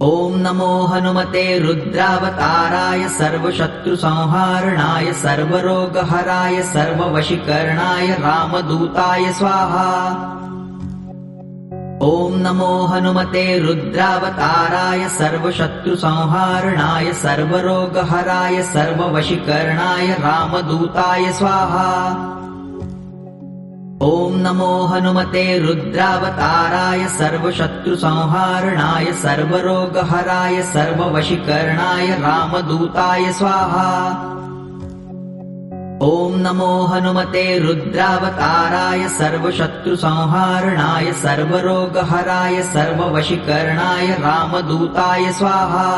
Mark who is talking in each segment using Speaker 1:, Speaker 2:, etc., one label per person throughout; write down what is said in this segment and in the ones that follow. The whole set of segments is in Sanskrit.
Speaker 1: ॐ नमो हनुमते रुद्रावताराय सर्वशत्रुसंहारणाय सर्वरोगहराय सर्ववशीकरणाय रामदूताय स्वाहा। ॐ नमो हनुमते रुद्रावताराय सर्वशत्रुसंहारणाय सर्वरोगहराय सर्ववशीकरणाय रामदूताय स्वाहा। ॐ नमो हनुमते रुद्रावताराय सर्वशत्रुसंहारणाय सर्वरोगहराय सर्ववशीकरणाय रामदूताय स्वाहा। ॐ नमो हनुमते रुद्रावताराय सर्वशत्रुसंहारणाय सर्वरोगहराय सर्ववशीकरणाय रामदूताय स्वाहा।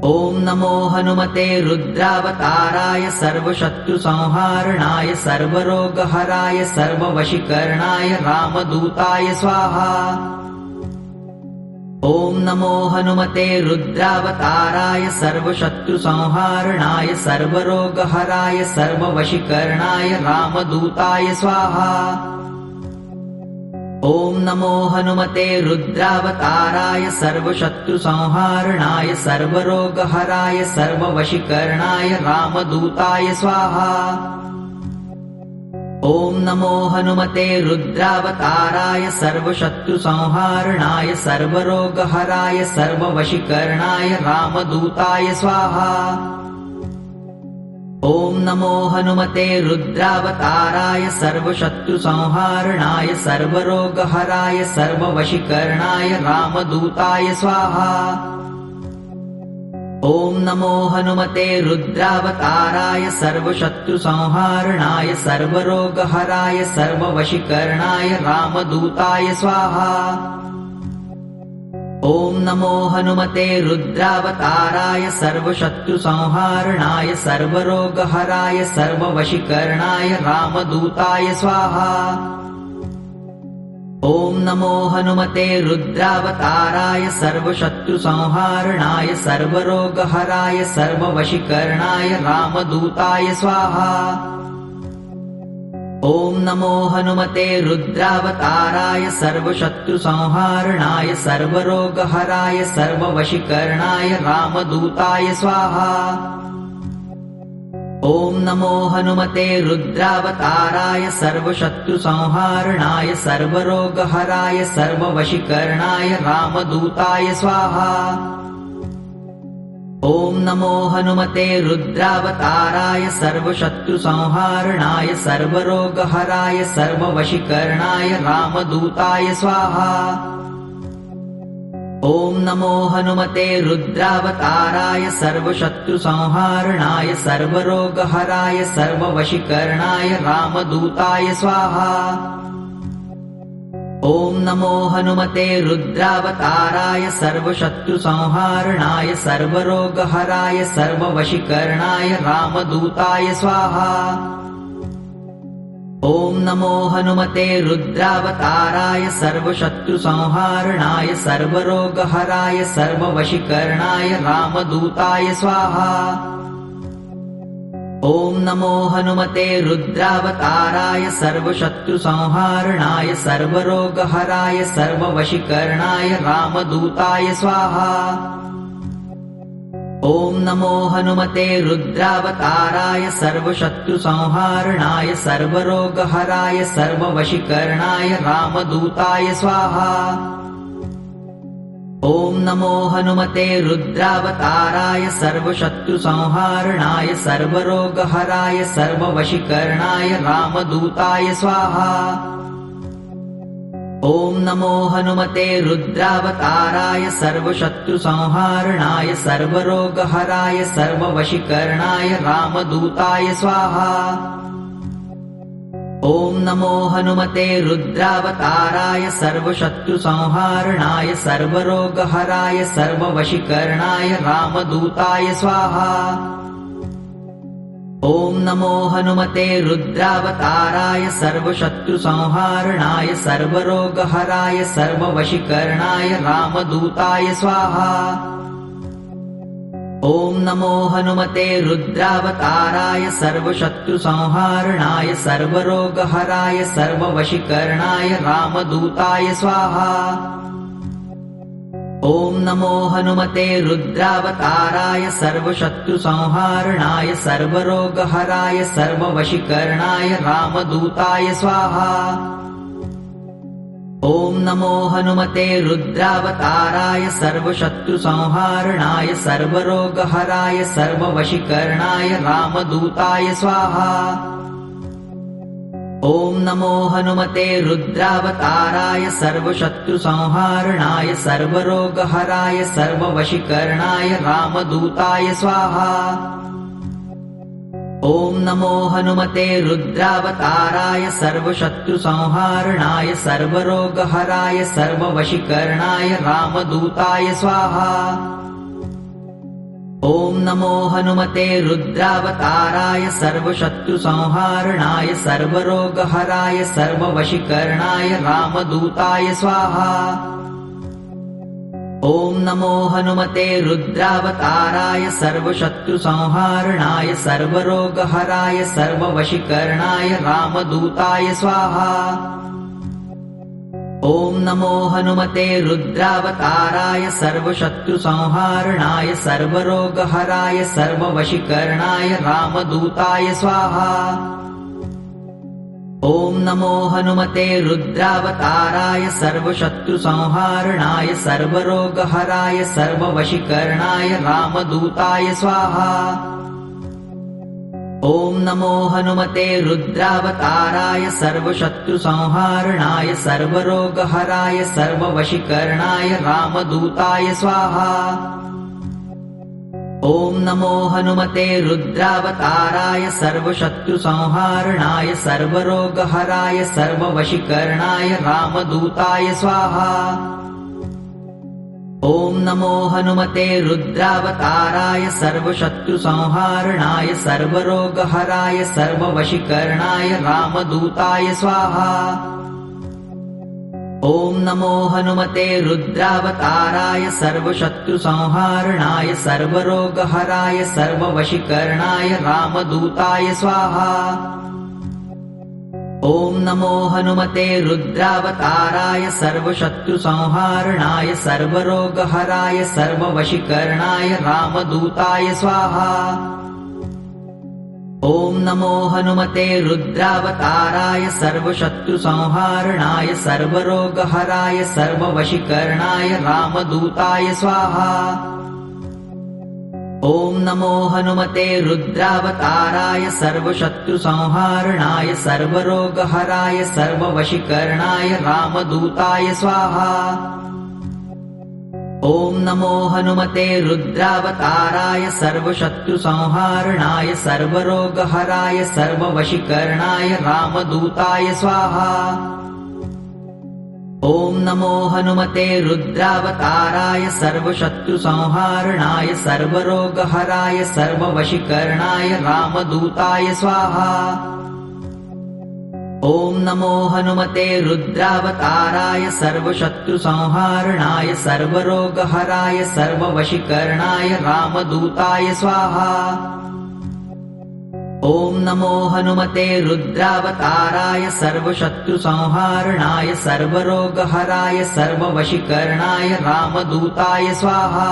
Speaker 1: ॐ नमो हनुमते रुद्रावताराय सर्वशत्रुसंहारणाय सर्वरोगहराय सर्ववशीकरणाय रामदूताय स्वाहा। ॐ नमो हनुमते रुद्रावताराय सर्वशत्रुसंहारणाय सर्वरोगहराय सर्ववशीकरणाय रामदूताय स्वाहा। ॐ नमो हनुमते रुद्रावताराय सर्वशत्रुसंहारणाय सर्वरोगहराय सर्ववशीकरणाय रामदूताय स्वाहा। ॐ नमो हनुमते रुद्रावताराय सर्वशत्रुसंहारणाय सर्वरोगहराय सर्ववशीकरणाय रामदूताय स्वाहा। ॐ नमो हनुमते रुद्रावताराय सर्वशत्रुसंहारणाय सर्वरोगहराय सर्ववशीकरणाय रामदूताय स्वाहा। ॐ नमो हनुमते रुद्रावताराय सर्वशत्रुसंहारणाय सर्वरोगहराय सर्ववशीकरणाय रामदूताय स्वाहा। ॐ नमो हनुमते रुद्रावताराय सर्वशत्रुसंहारणाय सर्वरोगहराय सर्ववशीकरणाय रामदूताय स्वाहा। ॐ नमो हनुमते रुद्रावताराय सर्वशत्रुसंहारणाय सर्वरोगहराय सर्ववशीकरणाय रामदूताय स्वाहा। ॐ नमो हनुमते रुद्रावताराय सर्वशत्रुसंहारणाय सर्वरोगहराय सर्ववशीकरणाय रामदूताय स्वाहा। ॐ नमो हनुमते रुद्रावताराय सर्वशत्रुसंहारणाय सर्वरोगहराय सर्ववशीकरणाय रामदूताय स्वाहा। ॐ नमो हनुमते रुद्रावताराय सर्वशत्रुसंहारणाय सर्वरोगहराय सर्ववशीकरणाय रामदूताय स्वाहा। ॐ नमो हनुमते रुद्रावताराय सर्वशत्रुसंहारणाय सर्वरोगहराय सर्ववशीकरणाय रामदूताय स्वाहा। ॐ नमो हनुमते रुद्रावताराय सर्वशत्रुसंहारणाय सर्वरोगहराय सर्ववशीकरणाय रामदूताय स्वाहा। ॐ नमो हनुमते रुद्रावताराय सर्वशत्रुसंहारणाय सर्वरोगहराय सर्ववशीकरणाय रामदूताय स्वाहा। ॐ नमो हनुमते रुद्रावताराय सर्वशत्रुसंहारणाय सर्वरोगहराय सर्ववशीकरणाय रामदूताय स्वाहा। ॐ नमो हनुमते रुद्रावताराय सर्वशत्रुसंहारणाय सर्वरोगहराय सर्ववशीकरणाय रामदूताय स्वाहा। ॐ नमो हनुमते रुद्रावताराय सर्वशत्रुसंहारणाय सर्वरोगहराय सर्ववशीकरणाय रामदूताय स्वाहा। ॐ नमो हनुमते रुद्रावताराय सर्वशत्रुसंहारणाय सर्वरोगहराय सर्ववशीकरणाय रामदूताय स्वाहा। ॐ नमो हनुमते रुद्रावताराय सर्वशत्रुसंहारणाय सर्वरोगहराय सर्ववशीकरणाय रामदूताय स्वाहा। ॐ नमो हनुमते रुद्रावताराय सर्वशत्रुसंहारणाय सर्वरोगहराय सर्ववशीकरणाय रामदूताय स्वाहा। ॐ नमो हनुमते रुद्रावताराय सर्वशत्रुसंहारणाय सर्वरोगहराय सर्ववशीकरणाय रामदूताय स्वाहा। ॐ नमो हनुमते रुद्रावताराय सर्वशत्रुसंहारणाय सर्वरोगहराय सर्ववशीकरणाय रामदूताय स्वाहा। ॐ नमो हनुमते रुद्रावताराय सर्वशत्रुसंहारणाय सर्वरोगहराय सर्ववशीकरणाय रामदूताय स्वाहा। ॐ नमो हनुमते रुद्रावताराय सर्वशत्रुसंहारणाय सर्वरोगहराय सर्ववशीकरणाय रामदूताय स्वाहा। ॐ नमो हनुमते रुद्रावताराय सर्वशत्रुसंहारणाय सर्वरोगहराय सर्ववशीकरणाय रामदूताय स्वाहा। ॐ नमो हनुमते रुद्रावताराय सर्वशत्रुसंहारणाय सर्वरोगहराय सर्ववशीकरणाय रामदूताय स्वाहा। ॐ नमो हनुमते रुद्रावताराय सर्वशत्रुसंहारणाय सर्वरोगहराय सर्ववशीकरणाय रामदूताय स्वाहा। ॐ नमो हनुमते रुद्रावताराय सर्वशत्रुसंहारणाय सर्वरोगहराय सर्ववशीकरणाय रामदूताय स्वाहा। ॐ नमो हनुमते रुद्रावताराय सर्वशत्रुसंहारणाय सर्वरोगहराय सर्ववशीकरणाय रामदूताय स्वाहा। ॐ नमो हनुमते रुद्रावताराय सर्वशत्रुसंहारणाय सर्वरोगहराय सर्ववशीकरणाय रामदूताय स्वाहा। ॐ नमो हनुमते रुद्रावताराय सर्वशत्रुसंहारणाय सर्वरोगहराय सर्ववशीकरणाय रामदूताय स्वाहा। ॐ नमो हनुमते रुद्रावताराय सर्वशत्रुसंहारणाय सर्वरोगहराय सर्ववशीकरणाय रामदूताय स्वाहा। ॐ नमो हनुमते रुद्रावताराय सर्वशत्रुसंहारणाय सर्वरोगहराय सर्ववशीकरणाय रामदूताय स्वाहा। ॐ नमो हनुमते रुद्रावताराय सर्वशत्रुसंहारणाय सर्वरोगहराय सर्ववशीकरणाय रामदूताय स्वाहा। ॐ नमो हनुमते रुद्रावताराय सर्वशत्रुसंहारणाय सर्वरोगहराय सर्ववशीकरणाय रामदूताय स्वाहा। ॐ नमो हनुमते रुद्रावताराय सर्वशत्रुसंहारणाय सर्वरोगहराय सर्ववशीकरणाय रामदूताय स्वाहा। ॐ नमो हनुमते रुद्रावताराय सर्वशत्रुसंहारणाय सर्वरोगहराय सर्ववशीकरणाय रामदूताय स्वाहा। ॐ नमो हनुमते रुद्रावताराय सर्वशत्रुसंहारणाय सर्वरोगहराय सर्ववशीकरणाय रामदूताय स्वाहा। ॐ नमो हनुमते रुद्रावताराय सर्वशत्रुसंहारणाय सर्वरोगहराय सर्ववशीकरणाय रामदूताय स्वाहा। ॐ नमो हनुमते रुद्रावताराय सर्वशत्रुसंहारणाय सर्वरोगहराय सर्ववशीकरणाय रामदूताय स्वाहा।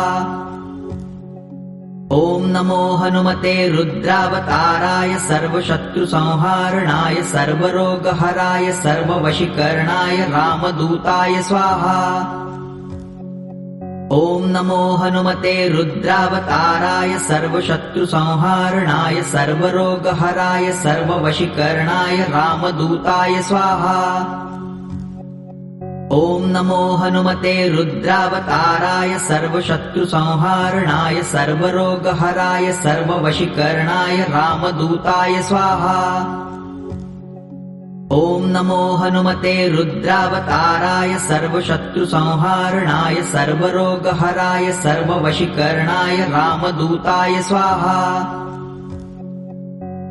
Speaker 1: ॐ नमो हनुमते रुद्रावताराय सर्वशत्रुसंहारणाय सर्वरोगहराय सर्ववशीकरणाय रामदूताय स्वाहा। ॐ नमो हनुमते रुद्रावताराय सर्वशत्रुसंहारणाय सर्वरोगहराय सर्ववशीकरणाय रामदूताय स्वाहा। ॐ नमो हनुमते रुद्रावताराय सर्वशत्रुसंहारणाय सर्वरोगहराय सर्ववशीकरणाय रामदूताय स्वाहा। ॐ नमो हनुमते रुद्रावताराय सर्वशत्रुसंहारणाय सर्वरोगहराय सर्ववशीकरणाय रामदूताय स्वाहा।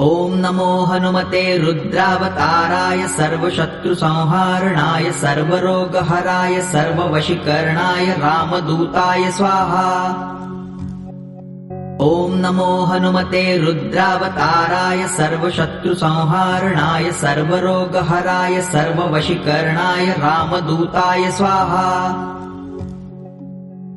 Speaker 1: ॐ नमो हनुमते रुद्रावताराय सर्वशत्रुसंहारणाय सर्वरोगहराय सर्ववशीकरणाय रामदूताय स्वाहा। ॐ नमो हनुमते रुद्रावताराय सर्वशत्रुसंहारणाय सर्वरोगहराय सर्ववशीकरणाय रामदूताय स्वाहा।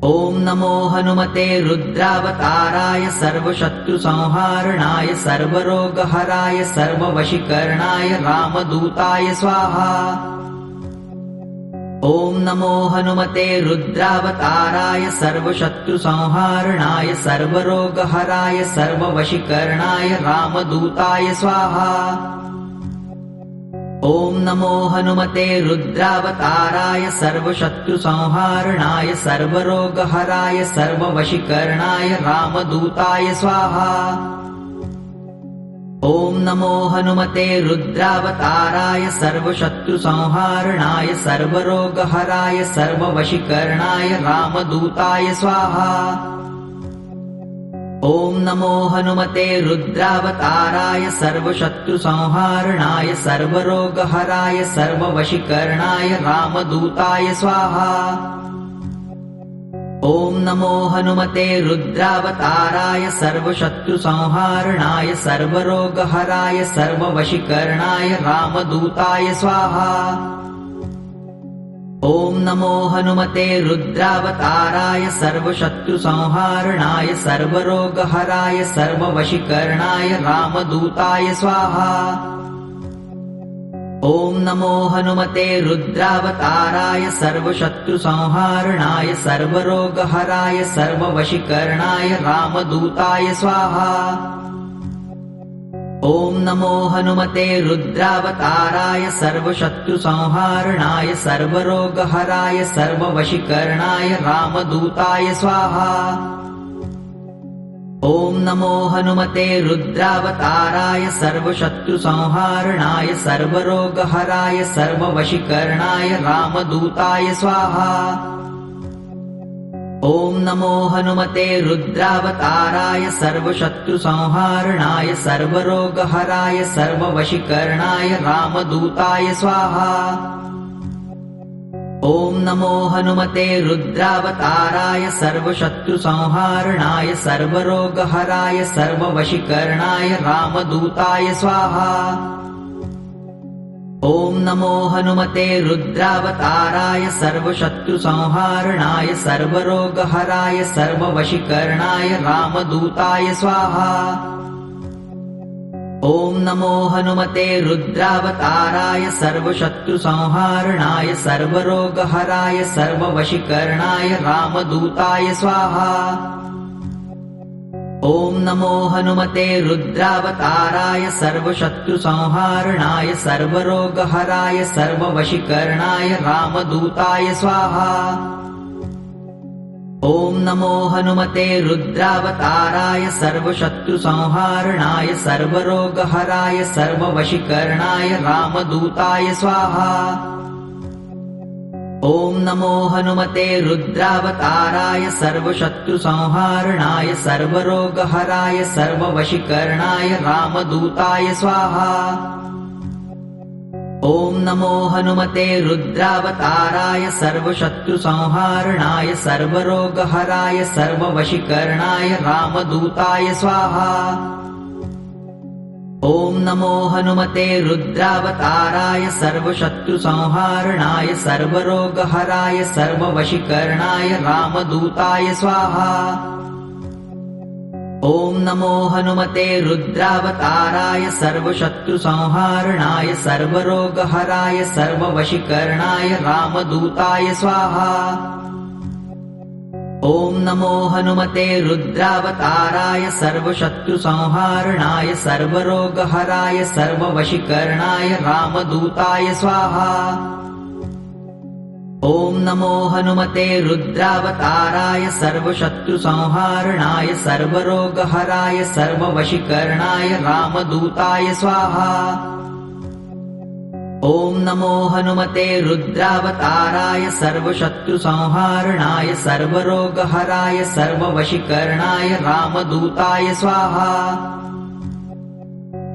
Speaker 1: ॐ नमो हनुमते रुद्रावताराय सर्वशत्रुसंहारणाय सर्वरोगहराय सर्ववशीकरणाय रामदूताय स्वाहा। ॐ नमो हनुमते रुद्रावताराय सर्वशत्रुसंहारणाय सर्वरोगहराय सर्ववशीकरणाय रामदूताय स्वाहा। ॐ नमो हनुमते रुद्रावताराय सर्वशत्रुसंहारणाय सर्वरोगहराय सर्ववशीकरणाय रामदूताय स्वाहा। ॐ नमो हनुमते रुद्रावताराय सर्वशत्रुसंहारणाय सर्वरोगहराय सर्ववशीकरणाय रामदूताय स्वाहा। ॐ नमो हनुमते रुद्रावताराय सर्वशत्रुसंहारणाय सर्वरोगहराय सर्ववशीकरणाय रामदूताय स्वाहा। ॐ नमो हनुमते रुद्रावताराय सर्वशत्रुसंहारणाय सर्वरोगहराय सर्ववशीकरणाय रामदूताय स्वाहा। ॐ नमो हनुमते रुद्रावताराय सर्वशत्रुसंहारणाय सर्वरोगहराय सर्ववशीकरणाय रामदूताय स्वाहा। ॐ नमो हनुमते रुद्रावताराय सर्वशत्रुसंहारणाय सर्वरोगहराय सर्ववशीकरणाय रामदूताय स्वाहा। ॐ नमो हनुमते रुद्रावताराय सर्वशत्रुसंहारणाय सर्वरोगहराय सर्ववशीकरणाय रामदूताय स्वाहा। ॐ नमो हनुमते रुद्रावताराय सर्वशत्रुसंहारणाय सर्वरोगहराय सर्ववशीकरणाय रामदूताय स्वाहा। ॐ नमो हनुमते रुद्रावताराय सर्वशत्रुसंहारणाय सर्वरोगहराय सर्ववशीकरणाय रामदूताय स्वाहा। ॐ नमो हनुमते रुद्रावताराय सर्वशत्रुसंहारणाय सर्वरोगहराय सर्ववशीकरणाय रामदूताय स्वाहा। ॐ नमो हनुमते रुद्रावताराय सर्वशत्रुसंहारणाय सर्वरोगहराय सर्ववशीकरणाय रामदूताय स्वाहा। ॐ नमो हनुमते रुद्रावताराय सर्वशत्रुसंहारणाय सर्वरोगहराय सर्ववशीकरणाय रामदूताय स्वाहा। ॐ नमो हनुमते रुद्रावताराय सर्वशत्रुसंहारणाय सर्वरोगहराय सर्ववशीकरणाय रामदूताय स्वाहा। ॐ नमो हनुमते रुद्रावताराय सर्वशत्रुसंहारणाय सर्वरोगहराय सर्ववशीकरणाय रामदूताय स्वाहा। ॐ नमो हनुमते रुद्रावताराय सर्वशत्रुसंहारणाय सर्वरोगहराय सर्ववशीकरणाय रामदूताय स्वाहा। ॐ नमो हनुमते रुद्रावताराय सर्वशत्रुसंहारणाय सर्वरोगहराय सर्ववशीकरणाय रामदूताय स्वाहा। ॐ नमो हनुमते रुद्रावताराय सर्वशत्रुसंहारणाय सर्वरोगहराय सर्ववशीकरणाय रामदूताय स्वाहा। ॐ नमो हनुमते रुद्रावताराय सर्वशत्रुसंहारणाय सर्वरोगहराय सर्ववशीकरणाय रामदूताय स्वाहा। ॐ नमो हनुमते रुद्रावताराय सर्वशत्रुसंहारणाय सर्वरोगहराय सर्ववशीकरणाय रामदूताय स्वाहा। ॐ नमो हनुमते रुद्रावताराय सर्वशत्रुसंहारणाय सर्वरोगहराय सर्ववशीकरणाय रामदूताय स्वाहा। ॐ नमो हनुमते रुद्रावताराय सर्वशत्रुसंहारणाय सर्वरोगहराय सर्ववशीकरणाय रामदूताय स्वाहा।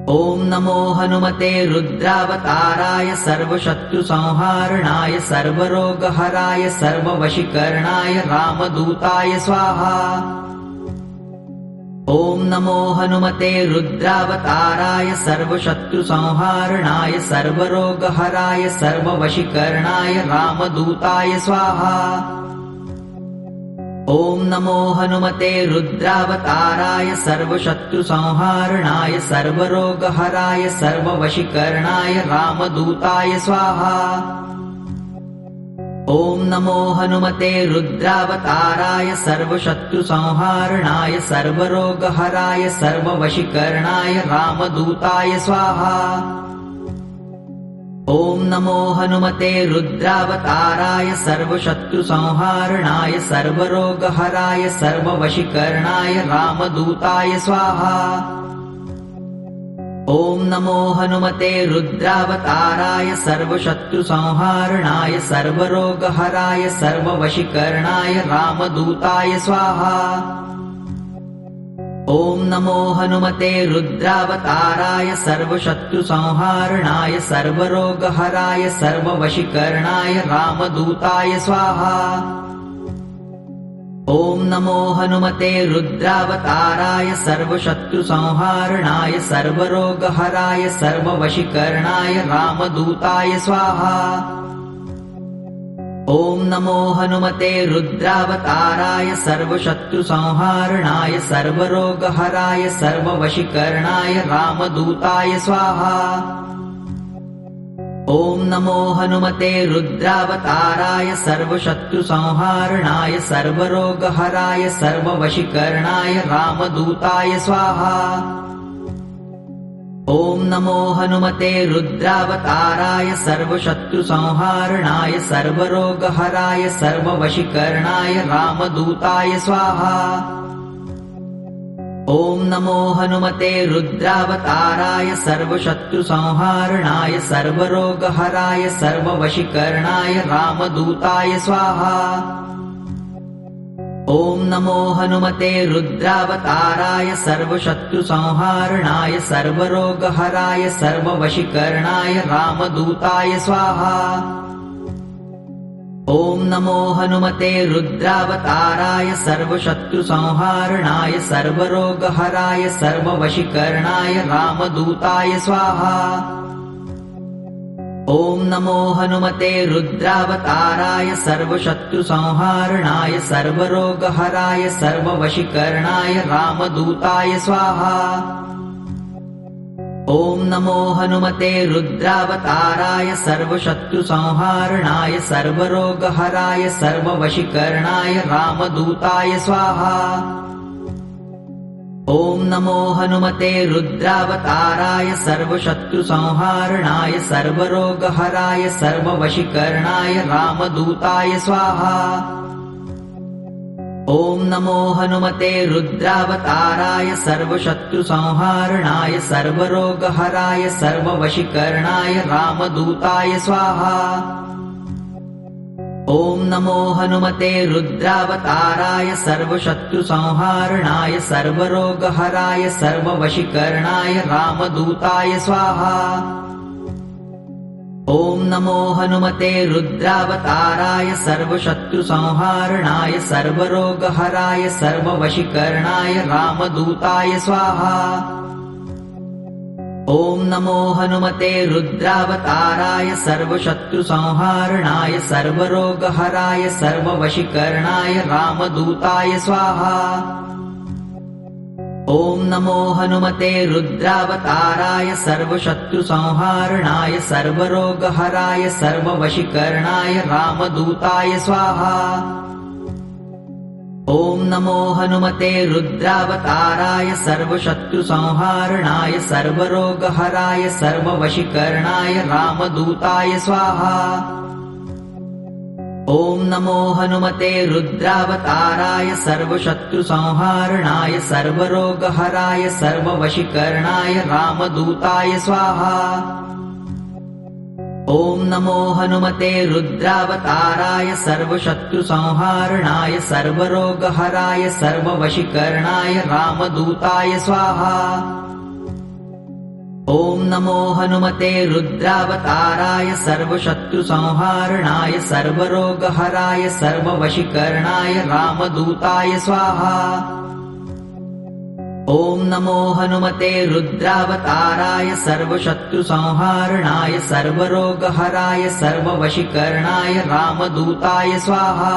Speaker 1: ॐ नमो हनुमते रुद्रावताराय सर्वशत्रुसंहारणाय सर्वरोगहराय सर्ववशीकरणाय रामदूताय स्वाहा। ॐ नमो हनुमते रुद्रावताराय सर्वशत्रुसंहारणाय सर्वरोगहराय सर्ववशीकरणाय रामदूताय स्वाहा। ॐ नमो हनुमते रुद्रावताराय सर्वशत्रुसंहारणाय सर्वरोगहराय सर्ववशीकरणाय रामदूताय स्वाहा। ॐ नमो हनुमते रुद्रावताराय सर्वशत्रुसंहारणाय सर्वरोगहराय सर्ववशीकरणाय रामदूताय स्वाहा। ॐ नमो हनुमते रुद्रावताराय सर्वशत्रुसंहारणाय सर्वरोगहराय सर्ववशीकरणाय रामदूताय स्वाहा। ॐ नमो हनुमते रुद्रावताराय सर्वशत्रुसंहारणाय सर्वरोगहराय सर्ववशीकरणाय रामदूताय स्वाहा। ॐ नमो हनुमते रुद्रावताराय सर्वशत्रुसंहारणाय सर्वरोगहराय सर्ववशीकरणाय रामदूताय स्वाहा। ॐ नमो हनुमते रुद्रावताराय सर्वशत्रुसंहारणाय सर्वरोगहराय सर्ववशीकरणाय रामदूताय स्वाहा। ॐ नमो हनुमते रुद्रावताराय सर्वशत्रुसंहारणाय सर्वरोगहराय सर्ववशीकरणाय रामदूताय स्वाहा। ॐ नमो हनुमते रुद्रावताराय सर्वशत्रुसंहारणाय सर्वरोगहराय सर्ववशीकरणाय रामदूताय स्वाहा। ॐ नमो हनुमते रुद्रावताराय सर्वशत्रुसंहारणाय सर्वरोगहराय सर्ववशीकरणाय रामदूताय स्वाहा। ॐ नमो हनुमते रुद्रावताराय सर्वशत्रुसंहारणाय सर्वरोगहराय सर्ववशीकरणाय रामदूताय स्वाहा। ॐ नमो हनुमते रुद्रावताराय सर्वशत्रुसंहारणाय सर्वरोगहराय सर्ववशीकरणाय रामदूताय स्वाहा। ॐ नमो हनुमते रुद्रावताराय सर्वशत्रुसंहारणाय सर्वरोगहराय सर्ववशीकरणाय रामदूताय स्वाहा। ॐ नमो हनुमते रुद्रावताराय सर्वशत्रुसंहारणाय सर्वरोगहराय सर्ववशीकरणाय रामदूताय स्वाहा। ॐ नमो हनुमते रुद्रावताराय सर्वशत्रुसंहारणाय सर्वरोगहराय सर्ववशीकरणाय रामदूताय स्वाहा। ॐ नमो हनुमते रुद्रावताराय सर्वशत्रुसंहारणाय सर्वरोगहराय सर्ववशीकरणाय रामदूताय स्वाहा। ॐ नमो हनुमते रुद्रावताराय सर्वशत्रुसंहारणाय सर्वरोगहराय सर्ववशीकरणाय रामदूताय स्वाहा। ॐ नमो हनुमते रुद्रावताराय सर्वशत्रुसंहारणाय सर्वरोगहराय सर्ववशीकरणाय रामदूताय स्वाहा। ॐ नमो हनुमते रुद्रावताराय सर्वशत्रुसंहारणाय सर्वरोगहराय सर्ववशीकरणाय रामदूताय स्वाहा। ॐ नमो हनुमते रुद्रावताराय सर्वशत्रुसंहारणाय सर्वरोगहराय सर्ववशीकरणाय रामदूताय स्वाहा। ॐ नमो हनुमते रुद्रावताराय सर्वशत्रुसंहारणाय सर्वरोगहराय सर्ववशीकरणाय रामदूताय स्वाहा। ॐ नमो हनुमते रुद्रावताराय सर्वशत्रुसंहारणाय सर्वरोगहराय सर्ववशीकरणाय रामदूताय स्वाहा। ॐ नमो हनुमते रुद्रावताराय सर्वशत्रुसंहारणाय सर्वरोगहराय सर्ववशीकरणाय रामदूताय स्वाहा। ॐ नमो हनुमते रुद्रावताराय सर्वशत्रुसंहारणाय सर्वरोगहराय सर्ववशीकरणाय रामदूताय स्वाहा। ॐ नमो हनुमते रुद्रावताराय सर्वशत्रुसंहारणाय सर्वरोगहराय सर्ववशीकरणाय रामदूताय स्वाहा। ॐ नमो हनुमते रुद्रावताराय सर्वशत्रुसंहारणाय सर्वरोगहराय सर्ववशीकरणाय रामदूताय स्वाहा।